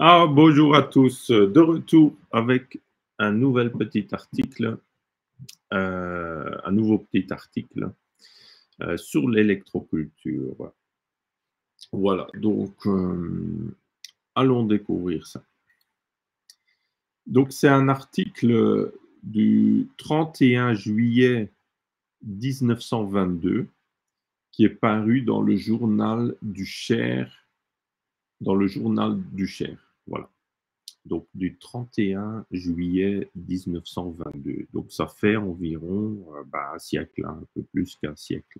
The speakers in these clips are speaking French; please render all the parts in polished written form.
Ah, bonjour à tous, de retour avec un nouveau petit article sur l'électroculture. Voilà, donc allons découvrir ça. Donc c'est un article du 31 juillet 1922 qui est paru dans le journal du Cher, voilà. Donc du 31 juillet 1922. Donc ça fait environ un siècle, un peu plus qu'un siècle.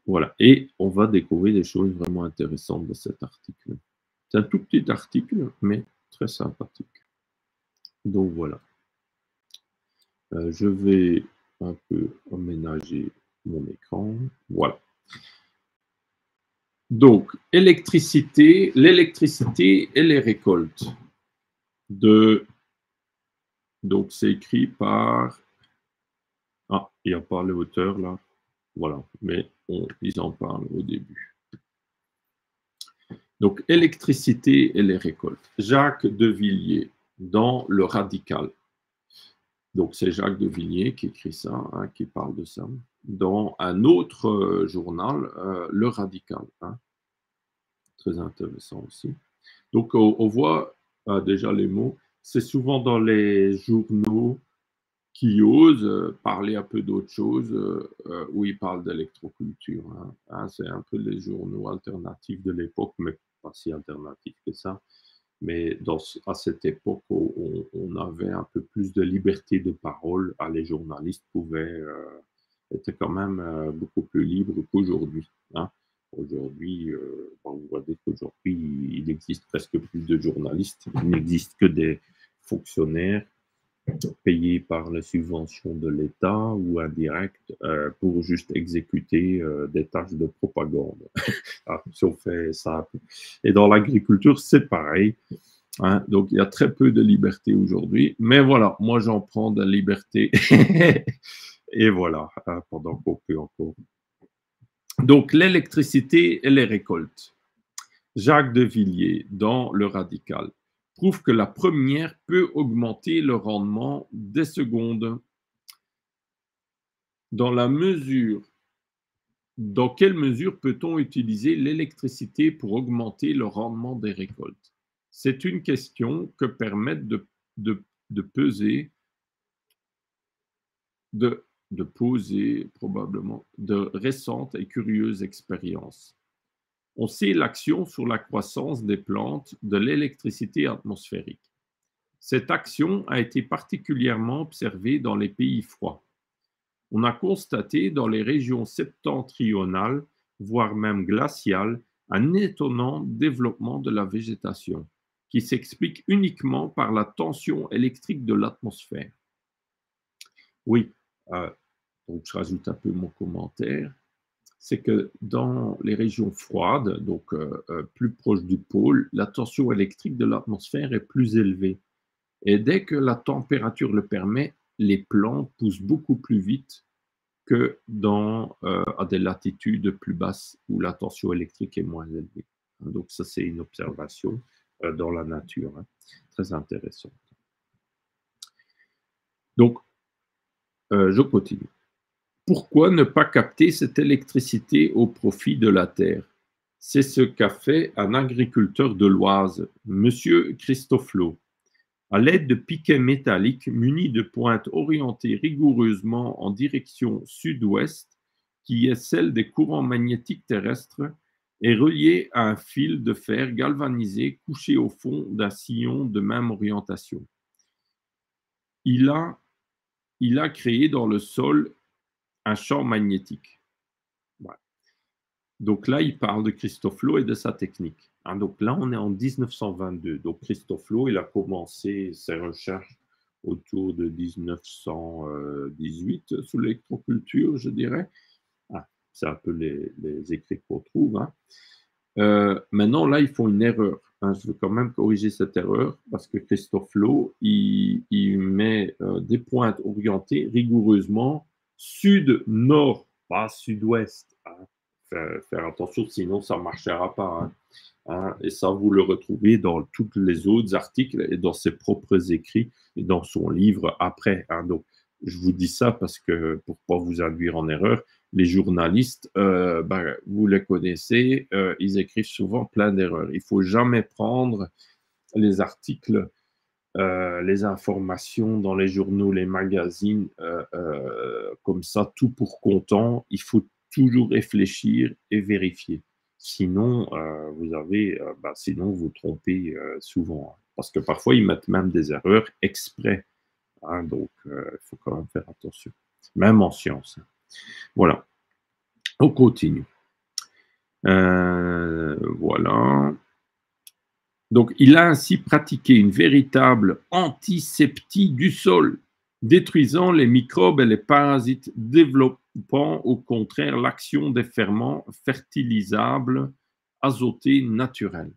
Voilà. Et on va découvrir des choses vraiment intéressantes de cet article. C'est un tout petit article, mais très sympathique. Donc voilà. Je vais un peu aménager mon écran. Voilà. Donc, l'électricité et les récoltes. Donc, c'est écrit par... Ah, il n'y a pas l'auteur là. Voilà, mais ils en parlent au début. Donc, électricité et les récoltes. Jacques de Villiers, dans Le Radical. Donc, c'est Jacques de Villiers qui écrit ça, qui parle de ça, dans un autre journal, Le Radical. Très intéressant aussi. Donc, on voit déjà les mots. C'est souvent dans les journaux qui osent parler un peu d'autre chose, où ils parlent d'électroculture. C'est un peu les journaux alternatifs de l'époque, mais pas si alternatifs que ça. Mais à cette époque, on avait un peu plus de liberté de parole. Les journalistes étaient quand même beaucoup plus libres qu'aujourd'hui. Aujourd'hui, on voit qu'aujourd'hui, il n'existe presque plus de journalistes. Il n'existe que des fonctionnaires payés par les subventions de l'État ou indirectes pour juste exécuter des tâches de propagande. Si on fait ça. Et dans l'agriculture, c'est pareil. Donc, il y a très peu de liberté aujourd'hui. Mais voilà, moi, j'en prends de la liberté. Et voilà, pendant qu'on peut encore. Donc, l'électricité et les récoltes. Jacques de Villiers, dans Le Radical, prouve que la première peut augmenter le rendement des secondes. Dans quelle mesure peut-on utiliser l'électricité pour augmenter le rendement des récoltes? C'est une question que permettent de poser probablement de récentes et curieuses expériences. On sait l'action sur la croissance des plantes de l'électricité atmosphérique. Cette action a été particulièrement observée dans les pays froids. On a constaté dans les régions septentrionales, voire même glaciales, un étonnant développement de la végétation, qui s'explique uniquement par la tension électrique de l'atmosphère. Oui, donc je rajoute un peu mon commentaire. C'est que dans les régions froides, donc plus proches du pôle, la tension électrique de l'atmosphère est plus élevée. Et dès que la température le permet, les plantes poussent beaucoup plus vite que à des latitudes plus basses où la tension électrique est moins élevée. Donc ça, c'est une observation dans la nature, très intéressante. Donc, je continue. Pourquoi ne pas capter cette électricité au profit de la terre? C'est ce qu'a fait un agriculteur de l'Oise, M. Christoflo. À l'aide de piquets métalliques munis de pointes orientées rigoureusement en direction sud-ouest, qui est celle des courants magnétiques terrestres, et reliés à un fil de fer galvanisé couché au fond d'un sillon de même orientation. Il a créé dans le sol un champ magnétique. Voilà. Donc là, il parle de Christoflo et de sa technique. Hein, donc là, on est en 1922. Donc Christophe Lowe, il a commencé ses recherches autour de 1918 sous l'électroculture, je dirais. Ah, c'est un peu les écrits qu'on trouve. Hein. Maintenant, là, ils font une erreur. Hein. Je veux quand même corriger cette erreur parce que Christophe Lowe, il met des pointes orientées rigoureusement sud-nord, pas sud-ouest. Hein. Faire attention, sinon ça ne marchera pas. Hein. Hein, et ça, vous le retrouvez dans tous les autres articles et dans ses propres écrits et dans son livre après. Hein. Donc, je vous dis ça parce que pour ne pas vous induire en erreur, les journalistes, vous les connaissez, ils écrivent souvent plein d'erreurs. Il ne faut jamais prendre les articles, les informations dans les journaux, les magazines, comme ça, tout pour comptant. Il faut toujours réfléchir et vérifier. Sinon, sinon vous trompez souvent. Hein, parce que parfois, ils mettent même des erreurs exprès. Hein, donc, il faut quand même faire attention. Même en sciences. Voilà. On continue. Voilà. Donc, il a ainsi pratiqué une véritable antiseptie du sol, détruisant les microbes et les parasites, développant au contraire l'action des ferments fertilisables azotés naturels.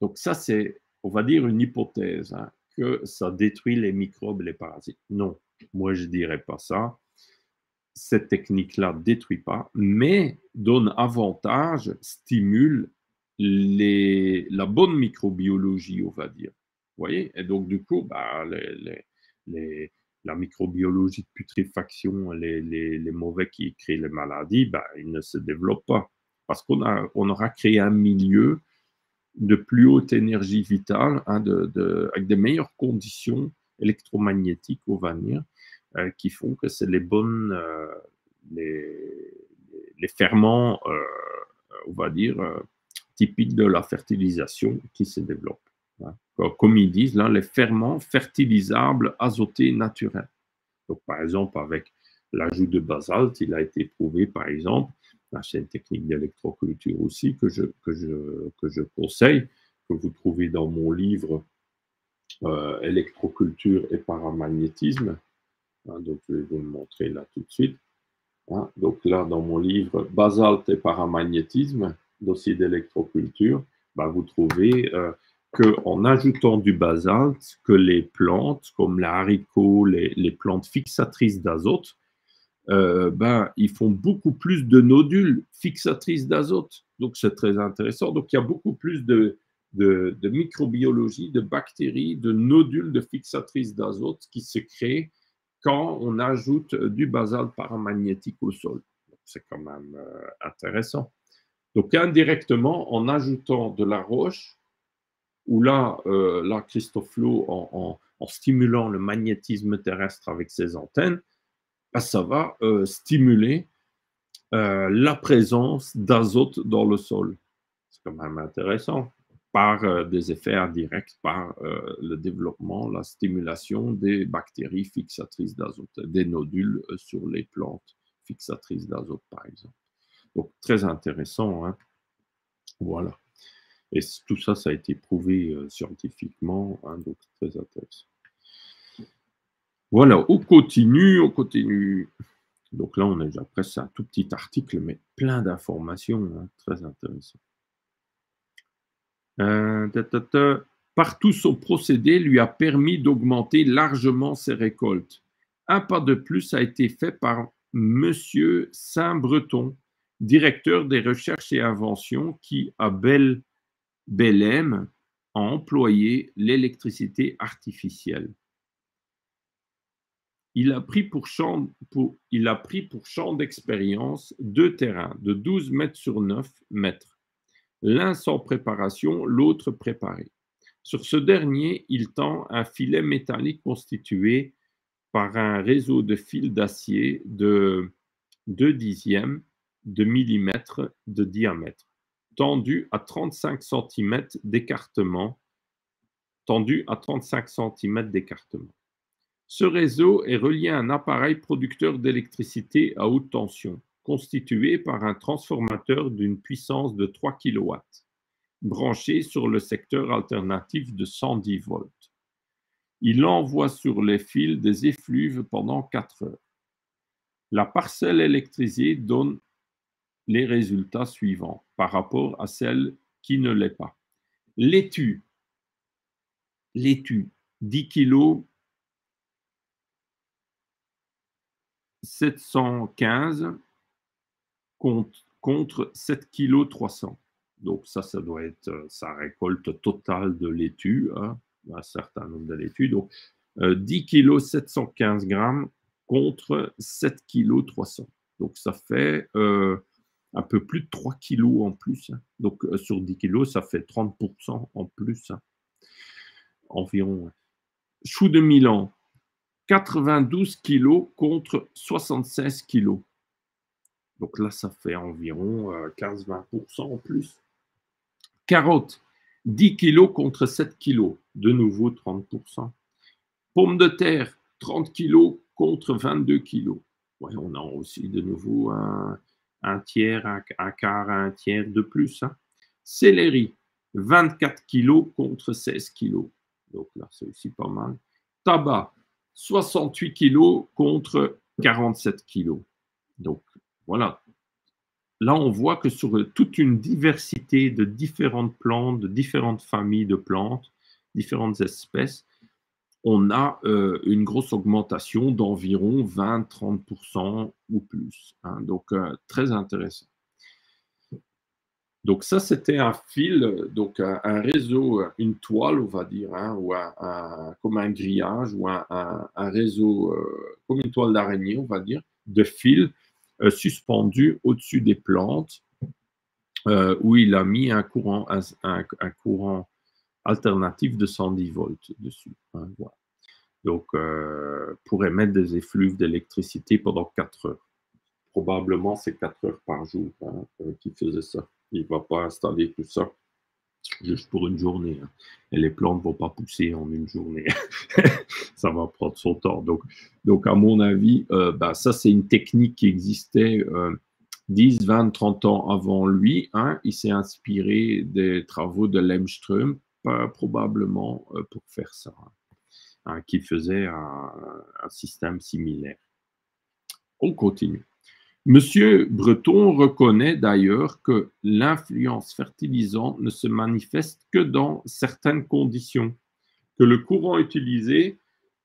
Donc ça, c'est, on va dire, une hypothèse, hein, que ça détruit les microbes et les parasites. Non, moi, je ne dirais pas ça. Cette technique-là ne détruit pas, mais donne avantage, stimule la bonne microbiologie, on va dire. Vous voyez? Et donc, du coup, la microbiologie de putréfaction, les mauvais qui créent les maladies, ils ne se développent pas. Parce on aura créé un milieu de plus haute énergie vitale, hein, avec des meilleures conditions électromagnétiques, on va dire, qui font que c'est les bonnes, les ferments, on va dire, typiques de la fertilisation qui se développent. Hein. Comme ils disent, là, les ferments fertilisables azotés naturels. Donc, par exemple, avec l'ajout de basalte, il a été prouvé, par exemple, c'est une technique d'électroculture aussi que je conseille, que vous trouvez dans mon livre Électroculture et paramagnétisme. Hein, donc, je vais vous le montrer là tout de suite. Hein, donc là, dans mon livre Basalte et paramagnétisme, dossier d'électroculture, vous trouvez qu'en ajoutant du basalte, que les plantes, comme les haricots, les plantes fixatrices d'azote, ils font beaucoup plus de nodules fixatrices d'azote. Donc, c'est très intéressant. Donc, il y a beaucoup plus de microbiologie, de bactéries, de nodules de fixatrices d'azote qui se créent quand on ajoute du basalte paramagnétique au sol. C'est quand même intéressant. Donc, indirectement, en ajoutant de la roche, où là, Christophe Lowe, en stimulant le magnétisme terrestre avec ses antennes, ça va stimuler la présence d'azote dans le sol. C'est quand même intéressant, par des effets indirects, par le développement, la stimulation des bactéries fixatrices d'azote, des nodules sur les plantes fixatrices d'azote, par exemple. Donc, très intéressant. Hein. Voilà. Et tout ça, ça a été prouvé scientifiquement, hein, donc très intéressant. Voilà, on continue, on continue. Donc là, on est déjà presque un tout petit article, mais plein d'informations, hein, très intéressant. Partout, son procédé lui a permis d'augmenter largement ses récoltes. Un pas de plus a été fait par M. Saint-Breton, directeur des recherches et inventions, qui, à Belém, a employé l'électricité artificielle. Il a pris pour champ d'expérience 2 terrains de 12 mètres sur 9 mètres, l'un sans préparation, l'autre préparé. Sur ce dernier, il tend un filet métallique constitué par un réseau de fils d'acier de 2/10 de millimètre de diamètre, tendu à 35 cm d'écartement. Ce réseau est relié à un appareil producteur d'électricité à haute tension, constitué par un transformateur d'une puissance de 3 kW. branché sur le secteur alternatif de 110 volts. Il envoie sur les fils des effluves pendant 4 heures. La parcelle électrisée donne les résultats suivants par rapport à celle qui ne l'est pas. Laitue, 10 kg 715 contre 7 kg 300. Donc ça doit être sa récolte totale de laitue, hein, un certain nombre de laitues. Donc 10 kg 715 grammes contre 7 kg 300. Donc ça fait un peu plus de 3 kg en plus. Hein. Donc sur 10 kg, ça fait 30% en plus. Hein. Environ. Chou de Milan, 92 kg contre 76 kg. Donc là, ça fait environ 15-20% en plus. Carottes, 10 kg contre 7 kg. De nouveau, 30%. Pommes de terre, 30 kg contre 22 kg. Ouais, on a aussi de nouveau un tiers, un quart, un tiers de plus. Hein. Céleri, 24 kg contre 16 kg. Donc là, c'est aussi pas mal. Tabac, 68 kg contre 47 kg. Donc voilà. Là, on voit que sur toute une diversité de différentes plantes, de différentes familles de plantes, différentes espèces, on a une grosse augmentation d'environ 20-30% ou plus. Hein, donc, très intéressant. Donc, ça, c'était un fil, donc un réseau, une toile, on va dire, hein, ou comme un grillage, ou un réseau, comme une toile d'araignée, on va dire, de fils suspendus au-dessus des plantes, où il a mis un courant alternatif de 110 volts dessus. Hein, voilà. Donc, pour émettre des effluves d'électricité pendant 4 heures. Probablement, c'est 4 heures par jour hein, qu'il faisait ça. Il ne va pas installer tout ça juste pour une journée. Hein. Et les plantes ne vont pas pousser en une journée. Ça va prendre son temps. Donc à mon avis, ça, c'est une technique qui existait 10, 20, 30 ans avant lui. Hein. Il s'est inspiré des travaux de Lemström, probablement pour faire ça. Hein, qui faisait un système similaire. On continue. Monsieur Breton reconnaît d'ailleurs que l'influence fertilisante ne se manifeste que dans certaines conditions, que le courant utilisé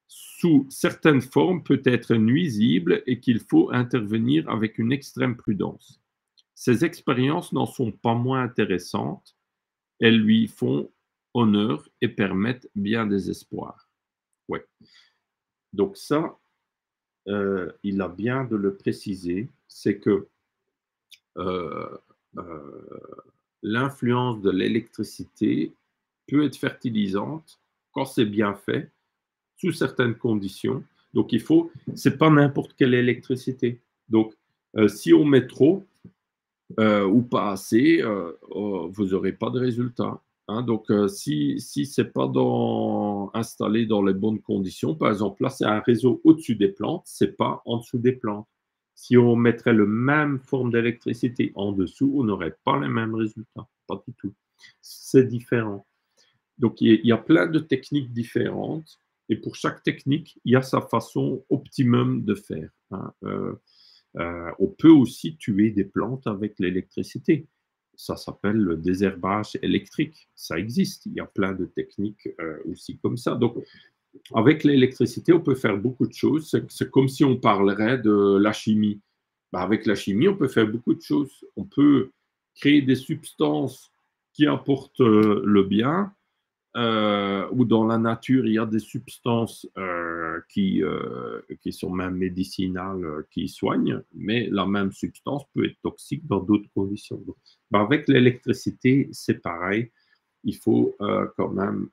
sous certaines formes peut être nuisible et qu'il faut intervenir avec une extrême prudence. Ces expériences n'en sont pas moins intéressantes, elles lui font honneur et permettent bien des espoirs. Ouais. Donc ça, il a bien de le préciser, c'est que l'influence de l'électricité peut être fertilisante quand c'est bien fait, sous certaines conditions. Donc il faut, c'est pas n'importe quelle électricité. Donc si on met trop ou pas assez, vous n'aurez pas de résultat. Hein, donc, si ce n'est pas installé dans les bonnes conditions, par exemple, là, c'est un réseau au-dessus des plantes, ce n'est pas en dessous des plantes. Si on mettrait la même forme d'électricité en dessous, on n'aurait pas les mêmes résultats. Pas du tout. C'est différent. Donc, il y a plein de techniques différentes. Et pour chaque technique, il y a sa façon optimum de faire. Hein. On peut aussi tuer des plantes avec l'électricité. Ça s'appelle le désherbage électrique. Ça existe. Il y a plein de techniques aussi comme ça. Donc, avec l'électricité, on peut faire beaucoup de choses. C'est comme si on parlerait de la chimie. Avec la chimie, on peut faire beaucoup de choses. On peut créer des substances qui apportent le bien, ou dans la nature, il y a des substances qui sont même médicinales, qui soignent, mais la même substance peut être toxique dans d'autres conditions. Donc, avec l'électricité, c'est pareil. Il faut quand même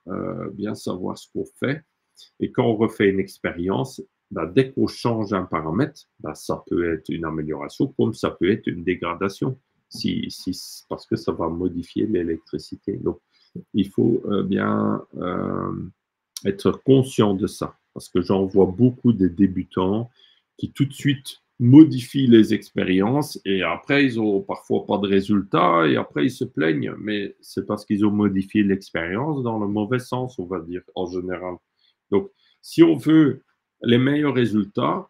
bien savoir ce qu'on fait. Et quand on refait une expérience, dès qu'on change un paramètre, ça peut être une amélioration comme ça peut être une dégradation, parce que ça va modifier l'électricité. Donc, il faut bien être conscient de ça, parce que j'en vois beaucoup des débutants qui tout de suite modifient les expériences et après, ils ont parfois pas de résultats et après, ils se plaignent. Mais c'est parce qu'ils ont modifié l'expérience dans le mauvais sens, on va dire, en général. Donc, si on veut les meilleurs résultats,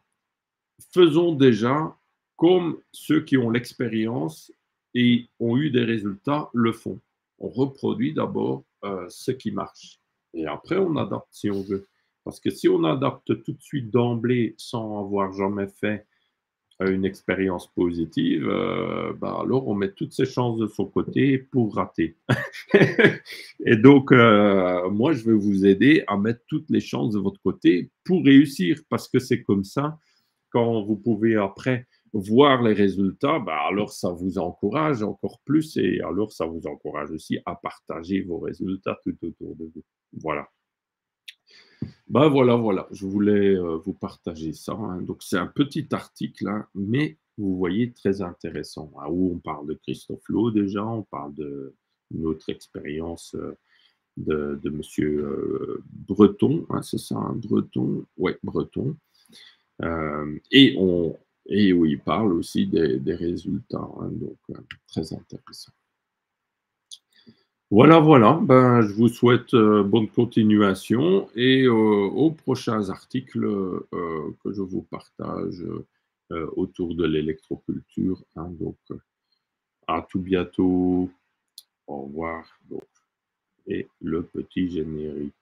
faisons déjà comme ceux qui ont l'expérience et ont eu des résultats le font. On reproduit d'abord ce qui marche et après on adapte si on veut. Parce que si on adapte tout de suite d'emblée sans avoir jamais fait une expérience positive, bah alors on met toutes ses chances de son côté pour rater. Et donc, moi, je vais vous aider à mettre toutes les chances de votre côté pour réussir, parce que c'est comme ça, quand vous pouvez après voir les résultats, bah alors ça vous encourage encore plus et alors ça vous encourage aussi à partager vos résultats tout autour de vous. Voilà. Ben voilà, voilà, je voulais vous partager ça, hein. Donc c'est un petit article, hein, mais vous voyez très intéressant, hein, où on parle de Christophe Lowe déjà, on parle d'une autre expérience de Monsieur Breton, hein, c'est ça, hein, Breton, ouais, Breton, et et où il parle aussi des résultats, hein, donc très intéressant. Voilà, voilà. Ben, je vous souhaite bonne continuation et aux prochains articles que je vous partage autour de l'électroculture, hein. Donc, à tout bientôt. Au revoir. Donc, et le petit générique.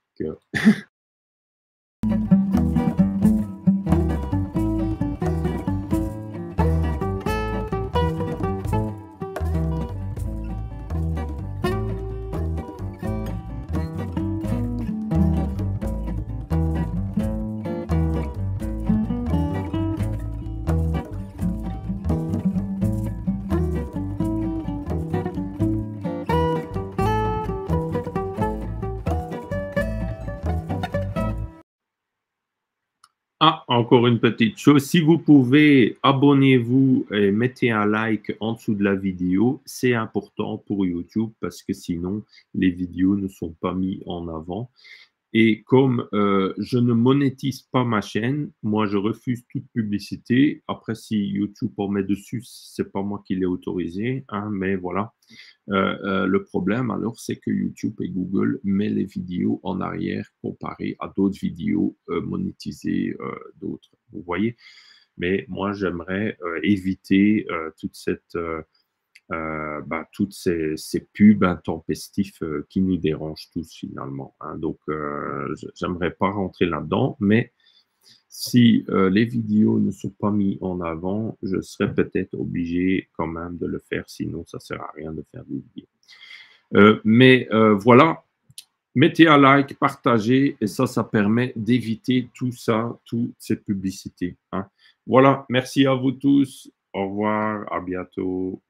Ah, encore une petite chose, si vous pouvez, abonnez-vous et mettez un like en dessous de la vidéo. C'est important pour YouTube parce que sinon, les vidéos ne sont pas mises en avant. Et comme je ne monétise pas ma chaîne, moi je refuse toute publicité. Après, si YouTube en met dessus, c'est pas moi qui l'ai autorisé, hein, mais voilà. Le problème alors, c'est que YouTube et Google met les vidéos en arrière comparé à d'autres vidéos monétisées d'autres. Vous voyez? Mais moi, j'aimerais éviter toutes ces pubs intempestifs qui nous dérangent tous finalement, hein. Donc, j'aimerais pas rentrer là-dedans, mais si les vidéos ne sont pas mises en avant, je serais peut-être obligé quand même de le faire, sinon ça sert à rien de faire des vidéos. Mais voilà, mettez un like, partagez, et ça permet d'éviter tout ça, toutes ces publicités, hein. Voilà, merci à vous tous. Au revoir, à bientôt.